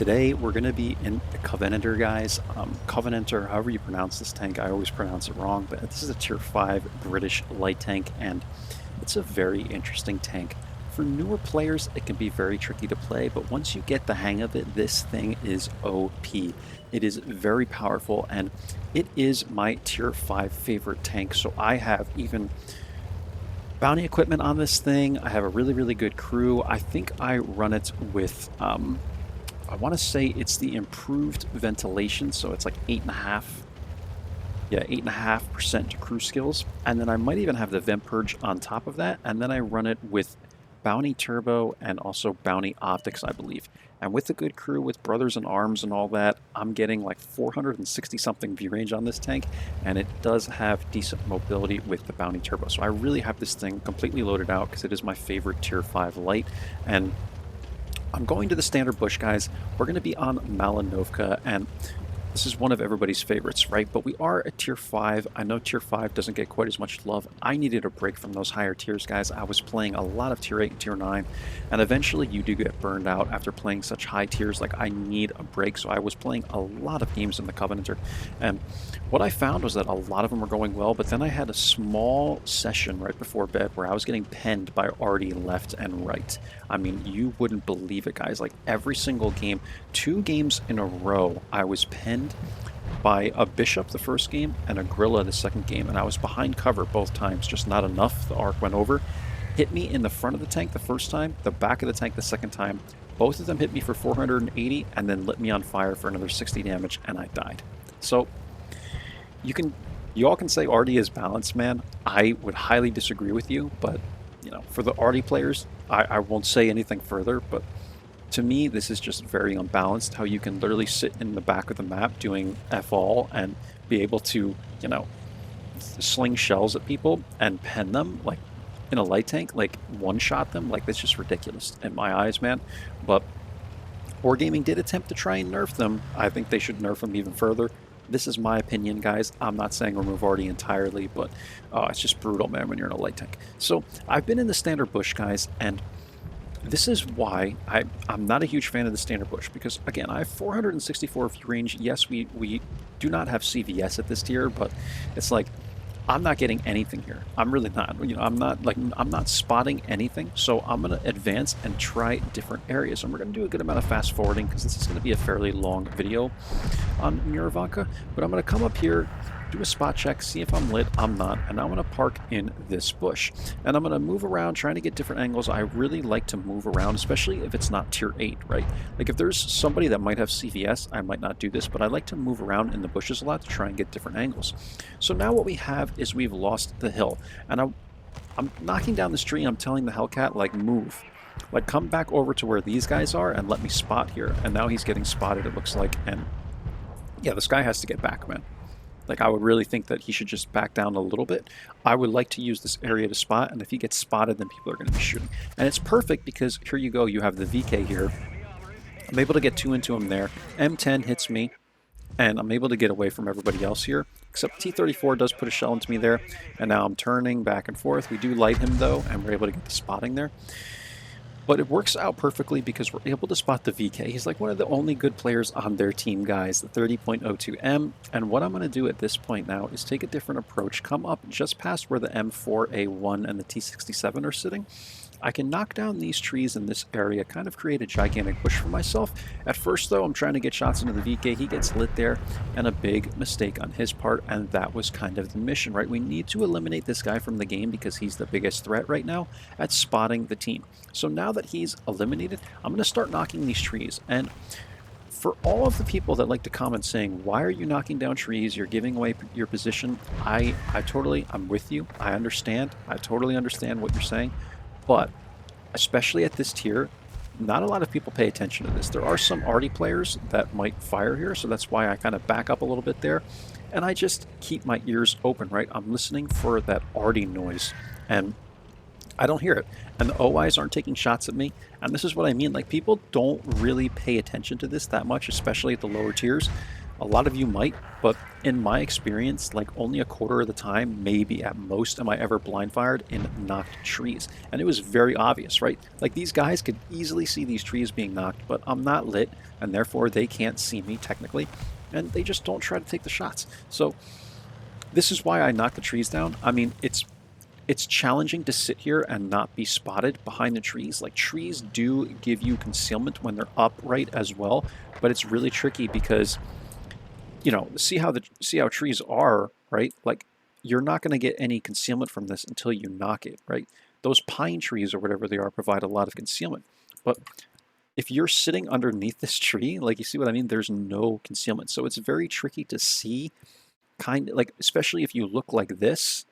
Today we're going to be in the Covenanter, guys. Covenanter, however you pronounce this tank, I always pronounce it wrong, but this is a tier 5 British light tank, and it's a very interesting tank. For newer players, it can be very tricky to play, but once you get the hang of it, this thing is OP. It is very powerful, and it is my tier 5 favorite tank, so I have even bounty equipment on this thing. I have a really good crew. I think I run it with I want to say it's the improved ventilation, so it's like 8.5. Yeah, 8.5% to crew skills, and then I might even have the vent purge on top of that, and then I run it with bounty turbo and also bounty optics, I believe. And with a good crew, with brothers in arms and all that, I'm getting like 460 something view range on this tank, and it does have decent mobility with the bounty turbo. So I really have this thing completely loaded out because it is my favorite tier 5 light. And I'm going to the standard bush, guys. We're going to be on Malinovka, and this is one of everybody's favorites, right? But we are at tier 5. I know tier 5 doesn't get quite as much love. I needed a break from those higher tiers, guys. I was playing a lot of tier 8 and tier 9, and eventually you do get burned out after playing such high tiers. Like, I need a break, so I was playing a lot of games in the Covenanter. And what I found was that a lot of them were going well, but then I had a small session right before bed where I was getting penned by Artie left and right. I mean, you wouldn't believe it, guys. Like, every single game, 2 games in a row, I was penned by a bishop the first game and a gorilla the second game, and I was behind cover both times, just not enough. The arc went over, hit me in the front of the tank the first time, the back of the tank the second time. Both of them hit me for 480 and then lit me on fire for another 60 damage, and I died. So you all can say Artie is balanced, man. I would highly disagree with you, but you know, for the Artie players, I won't say anything further, but to me, this is just very unbalanced, how you can literally sit in the back of the map doing F-all and be able to, you know, sling shells at people and pen them, like, in a light tank, like, one-shot them. Like, that's just ridiculous in my eyes, man. But Wargaming did attempt to try and nerf them. I think they should nerf them even further. This is my opinion, guys. I'm not saying remove Artie entirely, but it's just brutal, man, when you're in a light tank. So, I've been in the standard bush, guys, and this is why I'm not a huge fan of the standard bush, because again, I have 464 view range. Yes, we do not have CVS at this tier, but it's like I'm not getting anything here. I'm really not. You know, I'm not spotting anything. So I'm gonna advance and try different areas, and we're gonna do a good amount of fast forwarding because this is gonna be a fairly long video on Miravanka. But I'm gonna come up here, do a spot check, see if I'm lit. I'm not, and I'm gonna park in this bush, and I'm gonna move around trying to get different angles. I really like to move around, especially if it's not tier 8, right? Like, if there's somebody that might have CVS, I might not do this, but I like to move around in the bushes a lot to try and get different angles. So now what we have is we've lost the hill, and I'm knocking down this tree, and I'm telling the Hellcat, like, move. Like, come back over to where these guys are and let me spot here. And now he's getting spotted, it looks like, and yeah, this guy has to get back, man. Like, I would really think that he should just back down a little bit. I would like to use this area to spot, and if he gets spotted, then people are going to be shooting. And it's perfect because here you go, you have the VK here. I'm able to get 2 into him there. M10 hits me, and I'm able to get away from everybody else here. Except T-34 does put a shell into me there, and now I'm turning back and forth. We do light him, though, and we're able to get the spotting there. But it works out perfectly because we're able to spot the VK. He's like one of the only good players on their team, guys, the 30.02M. And what I'm going to do at this point now is take a different approach, come up just past where the M4A1 and the T67 are sitting. I can knock down these trees in this area, kind of create a gigantic bush for myself. At first, though, I'm trying to get shots into the VK. He gets lit there, and a big mistake on his part, and that was kind of the mission, right? We need to eliminate this guy from the game because he's the biggest threat right now at spotting the team. So now that he's eliminated, I'm going to start knocking these trees. And for all of the people that like to comment saying, why are you knocking down trees? You're giving away your position. I'm with you. I understand. I totally understand what you're saying. But especially at this tier, not a lot of people pay attention to this. There are some Artie players that might fire here, so that's why I kind of back up a little bit there. And I just keep my ears open, right? I'm listening for that Artie noise, and I don't hear it. And the OIs aren't taking shots at me. And this is what I mean. Like, people don't really pay attention to this that much, especially at the lower tiers. A lot of you might, but in my experience, like only a quarter of the time, maybe at most, am I ever blind fired in knocked trees. And it was very obvious, right? Like these guys could easily see these trees being knocked, but I'm not lit, and therefore they can't see me technically, and they just don't try to take the shots. So this is why I knock the trees down. I mean, it's challenging to sit here and not be spotted behind the trees. Like trees do give you concealment when they're upright as well, but it's really tricky because see how trees are, right? Like you're not going to get any concealment from this until you knock it, right? Those pine trees or whatever they are provide a lot of concealment. But if you're sitting underneath this tree, like you see what I mean, there's no concealment. So it's very tricky to see, kind of like, especially if you look like this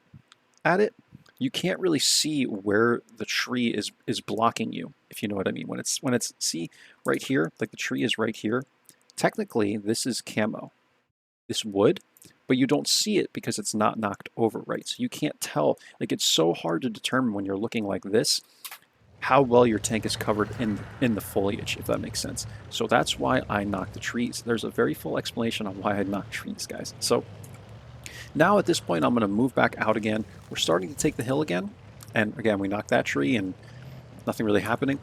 at it, you can't really see where the tree is blocking you, if you know what I mean. When it's see right here, like the tree is right here, technically this is camo. This would, but you don't see it because it's not knocked over, right? So you can't tell. Like it's so hard to determine when you're looking like this how well your tank is covered in the foliage, if that makes sense. So that's why I knock the trees. There's a very full explanation on why I knock trees, guys. So now at this point, I'm going to move back out again. We're starting to take the hill again. And again, we knocked that tree and nothing really happening.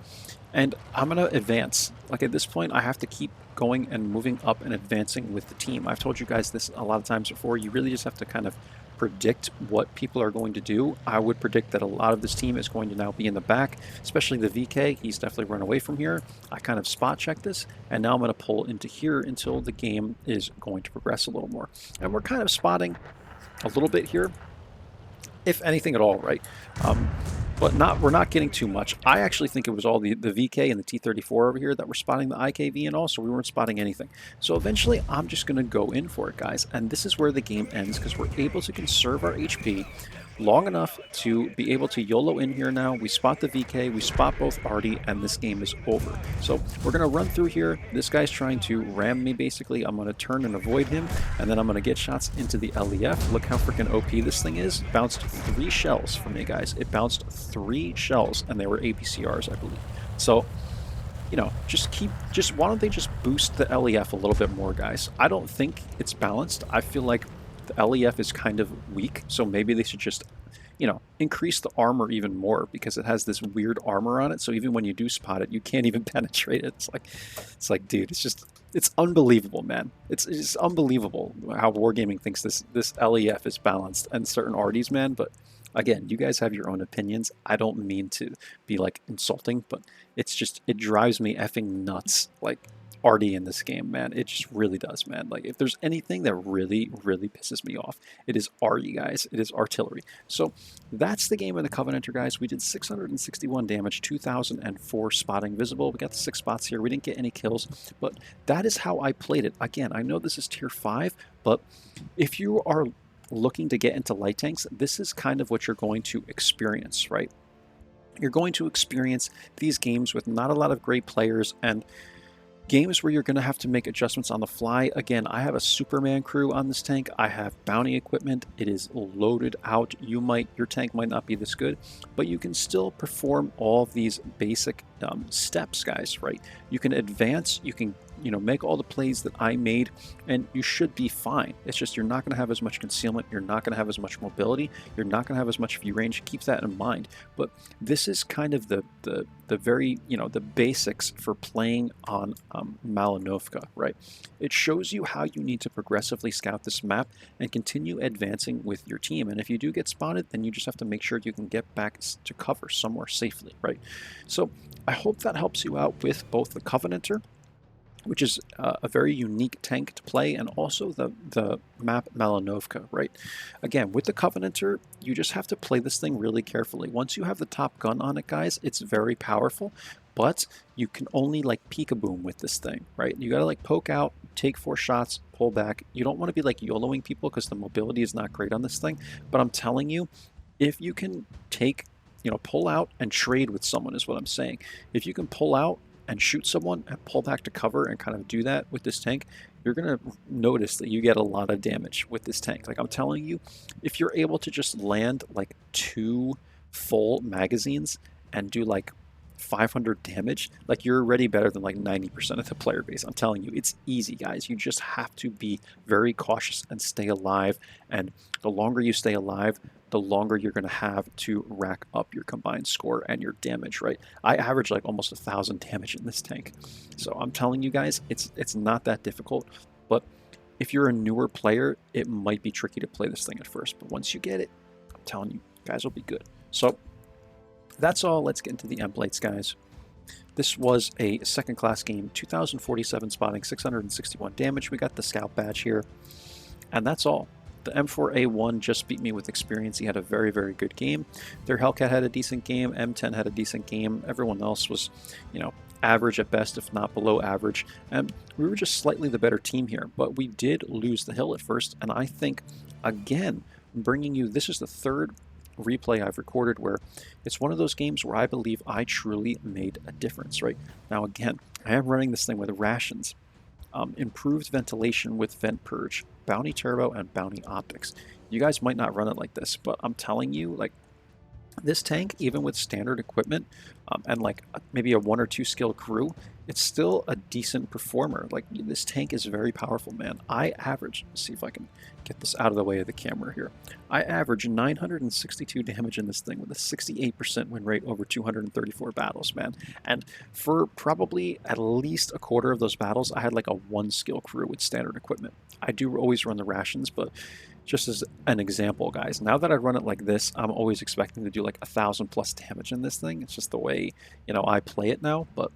And I'm going to advance. Like at this point, I have to keep going and moving up and advancing with the team. I've told you guys this a lot of times before. You really just have to kind of predict what people are going to do. I would predict that a lot of this team is going to now be in the back, especially the VK. He's definitely run away from here. I kind of spot checked this, and now I'm going to pull into here until the game is going to progress a little more. And we're kind of spotting a little bit here, if anything at all, right? But we're not getting too much. I actually think it was all the VK and the T-34 over here that were spotting the IKV and all, so we weren't spotting anything. So eventually, I'm just going to go in for it, guys. And this is where the game ends, because we're able to conserve our HP long enough to be able to YOLO in here now. We spot the VK, we spot both Artie, and this game is over. So we're going to run through here. This guy's trying to ram me, basically. I'm going to turn and avoid him, and then I'm going to get shots into the LEF. Look how freaking OP this thing is. Bounced 3 shells for me, guys. It bounced 3 shells, and they were APCRs, I believe. So, just why don't they just boost the LEF a little bit more, guys? I don't think it's balanced. I feel like the LEF is kind of weak, so maybe they should just, increase the armor even more, because it has this weird armor on it, so even when you do spot it, you can't even penetrate it. It's like, dude, it's unbelievable, man. It's unbelievable how Wargaming thinks this LEF is balanced and certain arties, man, but again, you guys have your own opinions. I don't mean to be like insulting, but it drives me effing nuts. Like arty in this game, man. It just really does, man. Like if there's anything that really, really pisses me off, it is arty, guys. It is artillery. So that's the game of the Covenanter, guys. We did 661 damage, 2004 spotting visible. We got the 6 spots here. We didn't get any kills, but that is how I played it. Again, I know this is tier 5, but if you are looking to get into light tanks, this is kind of what you're going to experience, right? You're going to experience these games with not a lot of great players and games where you're going to have to make adjustments on the fly. Again, I have a Superman crew on this tank. I have bounty equipment. It is loaded out. Your tank might not be this good, but you can still perform all of these basic steps, guys, right? You can advance, you can make all the plays that I made, and you should be fine. It's just you're not going to have as much concealment, you're not going to have as much mobility, you're not going to have as much view range. Keep that in mind. But this is kind of the very, the basics for playing on Malinovka, right? It shows you how you need to progressively scout this map and continue advancing with your team. And if you do get spotted, then you just have to make sure you can get back to cover somewhere safely, right? So I hope that helps you out with both the Covenanter, which is a very unique tank to play, and also the map Malinovka, right? Again, with the Covenanter, you just have to play this thing really carefully. Once you have the top gun on it, guys, it's very powerful, but you can only like peek-a-boom with this thing, right? You gotta like poke out, take 4 shots, pull back. You don't want to be like YOLOing people because the mobility is not great on this thing, but I'm telling you, if you can pull out and trade with someone is what I'm saying. If you can pull out and shoot someone and pull back to cover and kind of do that with this tank, you're going to notice that you get a lot of damage with this tank. Like I'm telling you, if you're able to just land like 2 full magazines and do like 500 damage, like you're already better than like 90% of the player base. I'm telling you, it's easy, guys. You just have to be very cautious and stay alive. And the longer you stay alive, the longer you're going to have to rack up your combined score and your damage, right? I average like almost 1,000 damage in this tank. So I'm telling you guys, it's not that difficult. But if you're a newer player, it might be tricky to play this thing at first. But once you get it, I'm telling you, guys will be good. So that's all. Let's get into the emplates, guys. This was a second class game, 2047 spotting, 661 damage. We got the scout badge here, and that's all. The M4A1 just beat me with experience. He had a very, very good game. Their Hellcat had a decent game. M10 had a decent game. Everyone else was, you know, average at best, if not below average. And we were just slightly the better team here, but we did lose the hill at first. And I think, again, bringing you, this is the third replay I've recorded where it's one of those games where I believe I truly made a difference, right? Now, again, I am running this thing with rations, improved ventilation with vent purge, bounty turbo, and bounty optics. You guys might not run it like this, but I'm telling you, like, this tank, even with standard equipment and like maybe a 1 or 2 skill crew, it's still a decent performer. Like, this tank is very powerful, man. I average, let's see if I can get this out of the way of the camera here. I average 962 damage in this thing with a 68% win rate over 234 battles, man. And for probably at least a quarter of those battles, I had like a 1 skill crew with standard equipment. I do always run the rations, but just as an example, guys, now that I run it like this, I'm always expecting to do like 1,000+ damage in this thing. It's just the way, you know, I play it now, but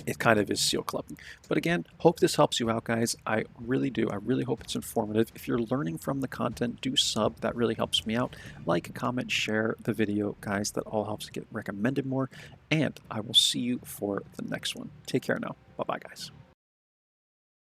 it kind of is seal clubbing. But again, hope this helps you out, guys. I really do. I really hope it's informative. If you're learning from the content, do sub. That really helps me out. Like, comment, share the video, guys. That all helps get recommended more. And I will see you for the next one. Take care now. Bye-bye, guys.